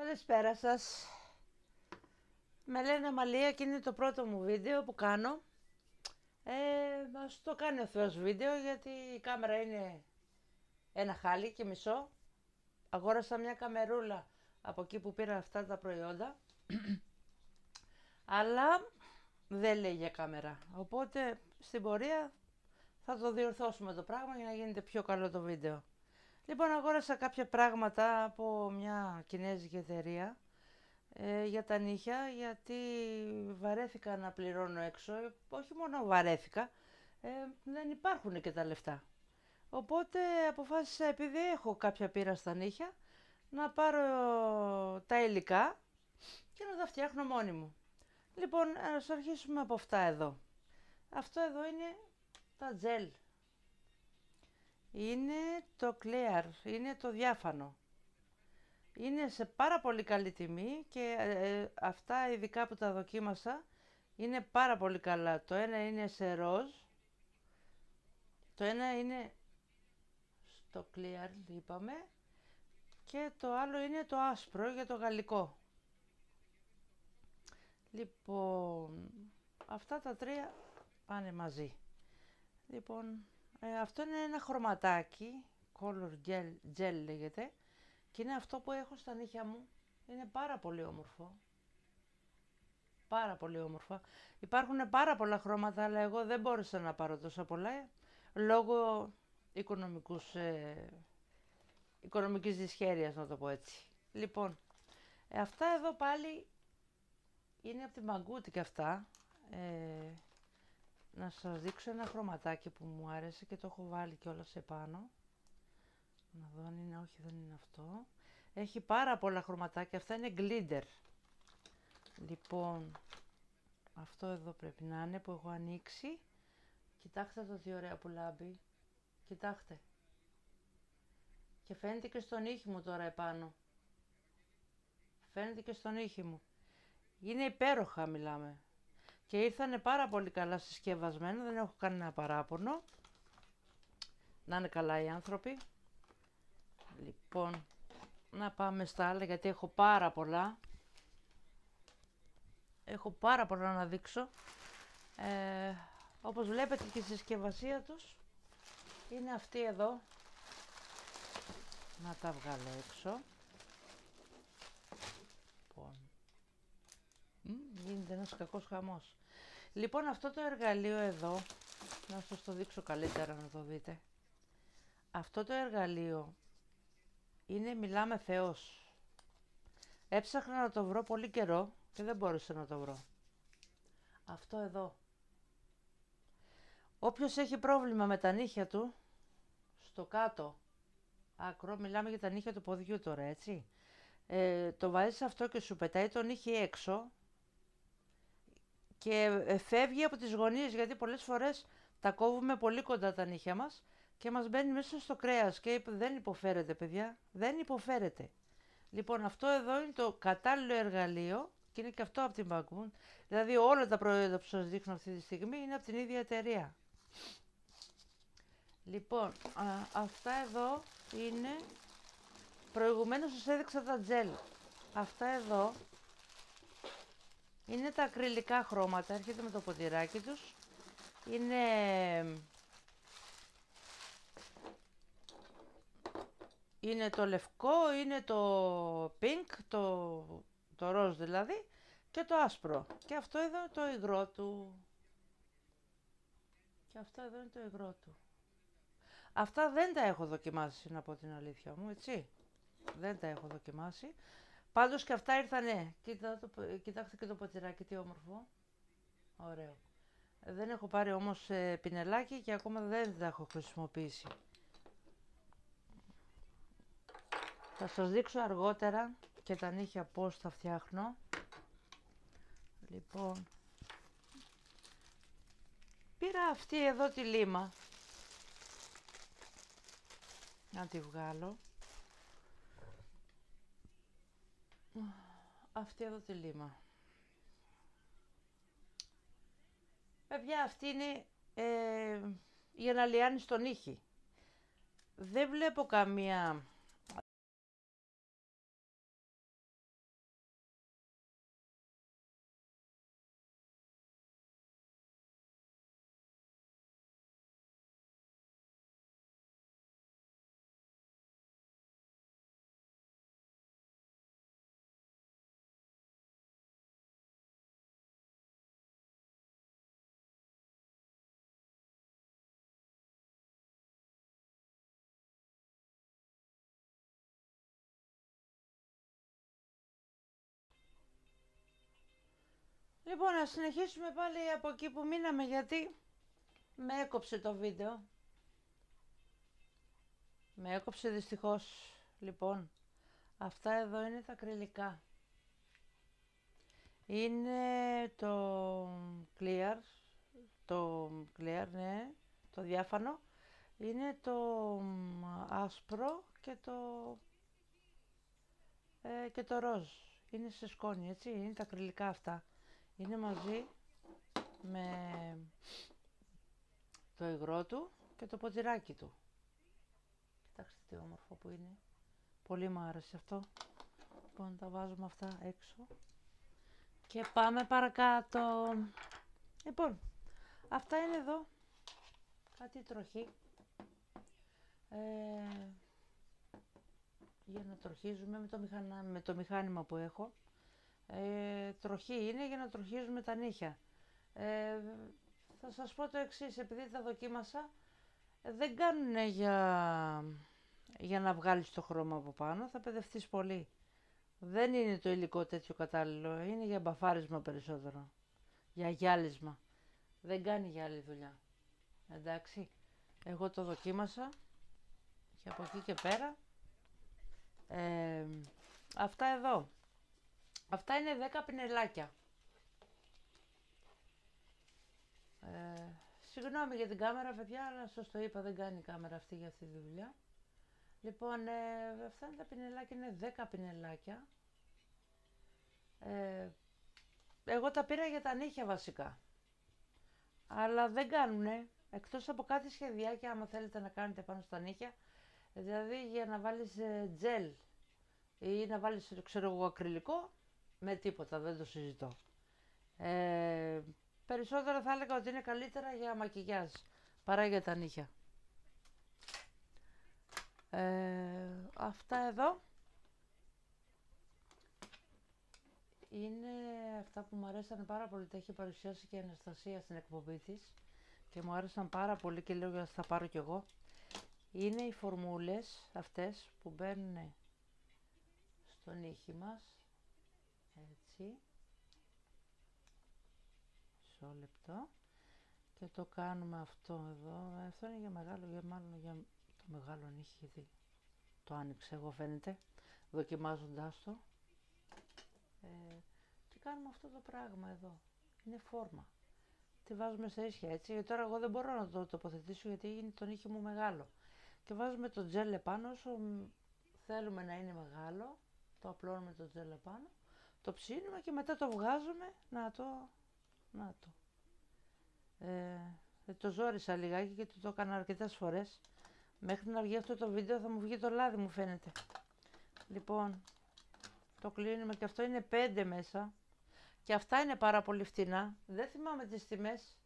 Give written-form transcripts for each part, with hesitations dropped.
Καλησπέρα σας. Με λένε Μαλία και είναι το πρώτο μου βίντεο που κάνω. Ας το κάνει ο Θεός βίντεο, γιατί η κάμερα είναι ένα χάλι και μισό. Αγόρασα μια καμερούλα από εκεί που πήρα αυτά τα προϊόντα, αλλά δεν λέει για κάμερα. Οπότε στην πορεία θα το διορθώσουμε το πράγμα για να γίνεται πιο καλό το βίντεο. Λοιπόν, αγόρασα κάποια πράγματα από μια κινέζικη εταιρεία για τα νύχια, γιατί βαρέθηκα να πληρώνω έξω. Όχι μόνο βαρέθηκα, δεν υπάρχουν και τα λεφτά. Οπότε αποφάσισα, επειδή έχω κάποια πείρα στα νύχια, να πάρω τα υλικά και να τα φτιάχνω μόνη μου. Λοιπόν, ας αρχίσουμε από αυτά εδώ. Αυτό εδώ είναι τα gel. Είναι το clear, είναι το διάφανο. Είναι σε πάρα πολύ καλή τιμή και αυτά ειδικά που τα δοκίμασα είναι πάρα πολύ καλά. Το ένα είναι σε ροζ, το ένα είναι στο clear είπαμε, και το άλλο είναι το άσπρο για το γαλλικό. Λοιπόν, αυτά τα τρία πάνε μαζί. Λοιπόν, αυτό είναι ένα χρωματάκι, color gel λέγεται, και είναι αυτό που έχω στα νύχια μου. Είναι πάρα πολύ όμορφο. Πάρα πολύ όμορφα. Υπάρχουν πάρα πολλά χρώματα, αλλά εγώ δεν μπόρεσα να πάρω τόσα πολλά λόγω οικονομικής δυσχέρειας, να το πω έτσι. Λοιπόν, αυτά εδώ πάλι είναι από τη Μαγκούτη και αυτά. Να σας δείξω ένα χρωματάκι που μου άρεσε και το έχω βάλει κιόλας επάνω. Να δω αν είναι, όχι δεν είναι αυτό. Έχει πάρα πολλά χρωματάκια, αυτά είναι glitter. Λοιπόν, αυτό εδώ πρέπει να είναι που έχω ανοίξει. Κοιτάξτε το τι ωραία που λάμπει. Κοιτάξτε. Και φαίνεται και στον ήχη μου τώρα επάνω. Φαίνεται και στον ήχη μου. Είναι υπέροχα, μιλάμε. Και ήρθανε πάρα πολύ καλά συσκευασμένα, δεν έχω κανένα παράπονο. Να είναι καλά οι άνθρωποι. Λοιπόν, να πάμε στα άλλα, γιατί έχω πάρα πολλά. Έχω πάρα πολλά να δείξω. Όπως βλέπετε και η συσκευασία τους είναι αυτή εδώ. Να τα βγάλω έξω. Λοιπόν, γίνεται ένας κακός χαμός. Λοιπόν, αυτό το εργαλείο εδώ, να σας το δείξω καλύτερα να το δείτε. Αυτό το εργαλείο είναι, μιλάμε Θεός. Έψαχνα να το βρω πολύ καιρό και δεν μπόρεσα να το βρω. Αυτό εδώ. Όποιος έχει πρόβλημα με τα νύχια του, στο κάτω άκρο, μιλάμε για τα νύχια του ποδιού τώρα, έτσι. Το βάζεις αυτό και σου πετάει το νύχι έξω και φεύγει από τις γωνίες, γιατί πολλές φορές τα κόβουμε πολύ κοντά τα νύχια μας και μας μπαίνει μέσα στο κρέας και δεν υποφέρεται, παιδιά, δεν υποφέρεται. Λοιπόν, αυτό εδώ είναι το κατάλληλο εργαλείο και είναι και αυτό από την Bagun. Δηλαδή όλα τα προϊόντα που σας δείχνω αυτή τη στιγμή είναι από την ίδια εταιρεία. Λοιπόν, αυτά εδώ είναι, προηγουμένως σας έδειξα τα τζέλ. Αυτά εδώ είναι τα ακριλικά χρώματα, έρχεται με το ποτηράκι τους. Είναι το λευκό, είναι το pink, το ροζ δηλαδή, και το άσπρο. Και αυτό εδώ είναι το υγρό του. Και αυτό εδώ είναι το υγρό του. Αυτά δεν τα έχω δοκιμάσει, να πω την αλήθεια μου, έτσι. Δεν τα έχω δοκιμάσει. Πάντως και αυτά ήρθανε. Κοιτάξτε και το ποτηράκι, τι όμορφο. Ωραίο. Δεν έχω πάρει όμως πινελάκι και ακόμα δεν τα έχω χρησιμοποιήσει. Θα σας δείξω αργότερα και τα νύχια πώς τα φτιάχνω. Λοιπόν, πήρα αυτή εδώ τη λίμα. Να τη βγάλω. Αυτή εδώ τη λίμα. Παιδιά, αυτή είναι για να λιάνει στον ήχη. Δεν βλέπω καμία Λοιπόν, να συνεχίσουμε πάλι από εκεί που μείναμε, γιατί με έκοψε το βίντεο. Με έκοψε δυστυχώς. Λοιπόν, αυτά εδώ είναι τα ακριλικά. Είναι το clear, ναι, το διάφανο. Είναι το άσπρο και το ροζ. Είναι σε σκόνη, έτσι, είναι τα ακριλικά αυτά. Είναι μαζί με το υγρό του και το ποτηράκι του. Κοιτάξτε τι όμορφο που είναι. Πολύ μου άρεσε αυτό. Λοιπόν, τα βάζουμε αυτά έξω. Και πάμε παρακάτω. Λοιπόν, αυτά είναι εδώ. Κάτι τροχή. Για να τροχίζουμε με το μηχάνημα που έχω. Τροχή είναι για να τροχίζουμε τα νύχια. Θα σας πω το εξής, επειδή τα δοκίμασα, δεν κάνουν για να βγάλεις το χρώμα από πάνω, θα παιδευτείς πολύ. Δεν είναι το υλικό τέτοιο κατάλληλο, είναι για μπαφάρισμα περισσότερο, για γυάλισμα. Δεν κάνει για άλλη δουλειά. Εντάξει, εγώ το δοκίμασα και από εκεί και πέρα, αυτά εδώ. Αυτά είναι 10 πινελάκια. Συγγνώμη για την κάμερα, παιδιά, αλλά σας το είπα, δεν κάνει η κάμερα αυτή για αυτή τη δουλειά. Λοιπόν, αυτά είναι τα πινελάκια, είναι 10 πινελάκια. Εγώ τα πήρα για τα νύχια βασικά. Αλλά δεν κάνουνε, εκτός από κάτι σχεδιάκια, άμα θέλετε να κάνετε πάνω στα νύχια. Δηλαδή για να βάλεις τζελ ή να βάλεις, ξέρω εγώ, ακριλικό, με τίποτα, δεν το συζητώ. Περισσότερο θα έλεγα ότι είναι καλύτερα για μακιγιάζ παρά για τα νύχια. Αυτά εδώ είναι αυτά που μου αρέσαν πάρα πολύ. Τα έχει παρουσιάσει και η Αναστασία στην εκπομπή της και μου άρεσαν πάρα πολύ και λέω θα πάρω κι εγώ. Είναι οι φορμούλες αυτές που μπαίνουν στο νύχι μας, έτσι, μισό λεπτό, και το κάνουμε αυτό εδώ. Αυτό είναι για μεγάλο, μάλλον για το μεγάλο νύχι, γιατί το άνοιξε εγώ, φαίνεται, δοκιμάζοντάς το. Και κάνουμε αυτό το πράγμα εδώ. Είναι φόρμα. Τη βάζουμε στα ίσια, έτσι, γιατί τώρα εγώ δεν μπορώ να το τοποθετήσω γιατί είναι το νύχι μου μεγάλο. Και βάζουμε το τζέλ επάνω, όσο θέλουμε να είναι μεγάλο, το απλώνουμε το τζέλ επάνω, το ψήνουμε και μετά το βγάζουμε, να το. Το ζόρισα λιγάκι γιατί το έκανα αρκετές φορές. Μέχρι να βγει αυτό το βίντεο θα μου βγει το λάδι, μου φαίνεται. Λοιπόν, το κλείνουμε και αυτό είναι 5 μέσα. Και αυτά είναι πάρα πολύ φτηνά. Δεν θυμάμαι τις τιμές.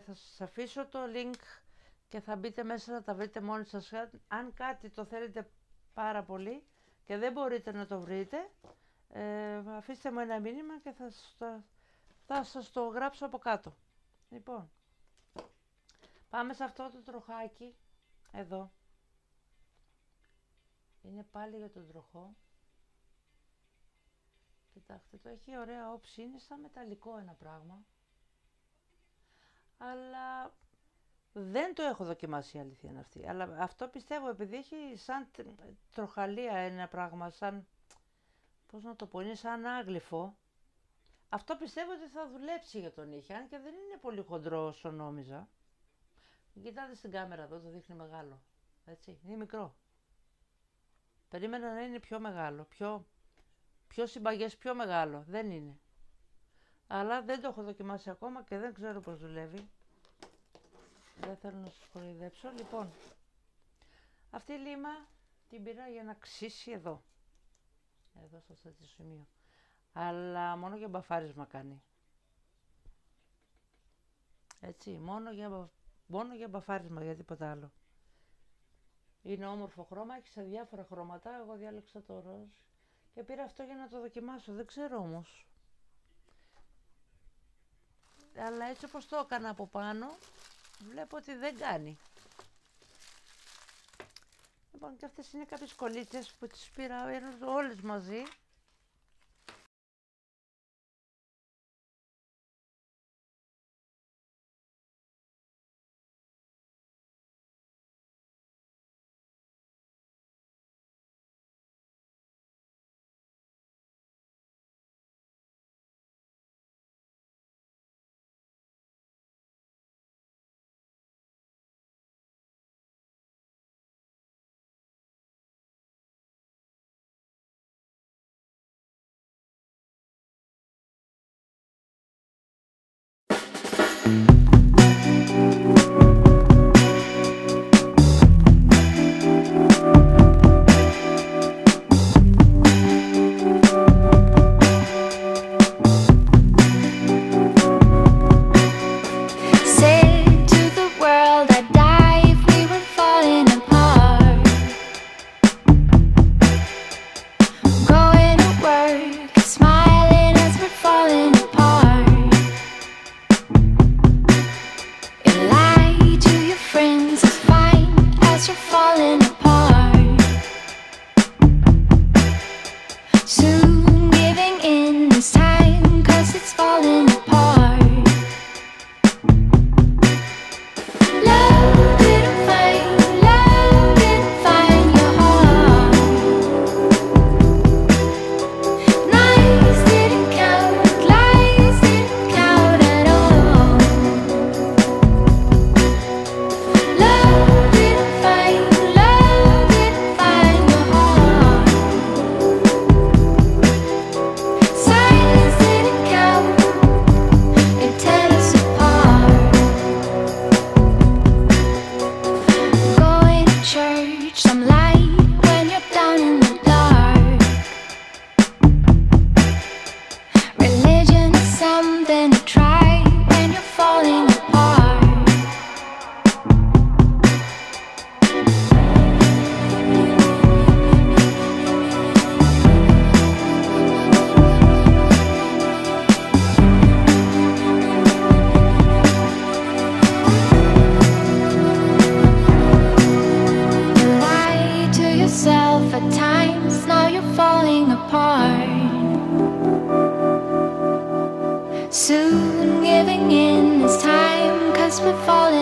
Θα σας αφήσω το link και θα μπείτε μέσα να τα βρείτε μόνοι σας. Αν κάτι το θέλετε πάρα πολύ και δεν μπορείτε να το βρείτε, αφήστε μου ένα μήνυμα και θα σας το γράψω από κάτω. Λοιπόν, πάμε σε αυτό το τροχάκι εδώ. Είναι πάλι για τον τροχό. Κοιτάξτε, το έχει ωραία όψη, είναι σαν μεταλλικό ένα πράγμα. Αλλά δεν το έχω δοκιμάσει, η αλήθεια είναι αυτή. Αλλά αυτό πιστεύω, επειδή έχει σαν τροχαλία ένα πράγμα, σαν, πώς να το πω, είναι σαν άγλυφο. Αυτό πιστεύω ότι θα δουλέψει για τον νύχι, αν και δεν είναι πολύ χοντρό όσο νόμιζα. Κοιτάτε στην κάμερα εδώ, το δείχνει μεγάλο. Έτσι, είναι μικρό. Περίμενα να είναι πιο μεγάλο, πιο συμπαγές, πιο μεγάλο. Δεν είναι. Αλλά δεν το έχω δοκιμάσει ακόμα και δεν ξέρω πώς δουλεύει. Δεν θέλω να σας κοροϊδέψω. Λοιπόν, αυτή η λίμα την πήρα για να ξύσει εδώ. Εδώ στο αυτό το σημείο. Αλλά μόνο για μπαφάρισμα κάνει. Έτσι, μόνο για μπαφάρισμα, για τίποτα άλλο. Είναι όμορφο χρώμα, έχει σε διάφορα χρώματα. Εγώ διάλεξα το ροζ και πήρα αυτό για να το δοκιμάσω. Δεν ξέρω όμως. Αλλά έτσι όπως το έκανα από πάνω, βλέπω ότι δεν κάνει. Λοιπόν, και αυτές είναι κάποιες κολλίτσες που τις πήρα όλες μαζί. Soon giving in is time, 'cause we're falling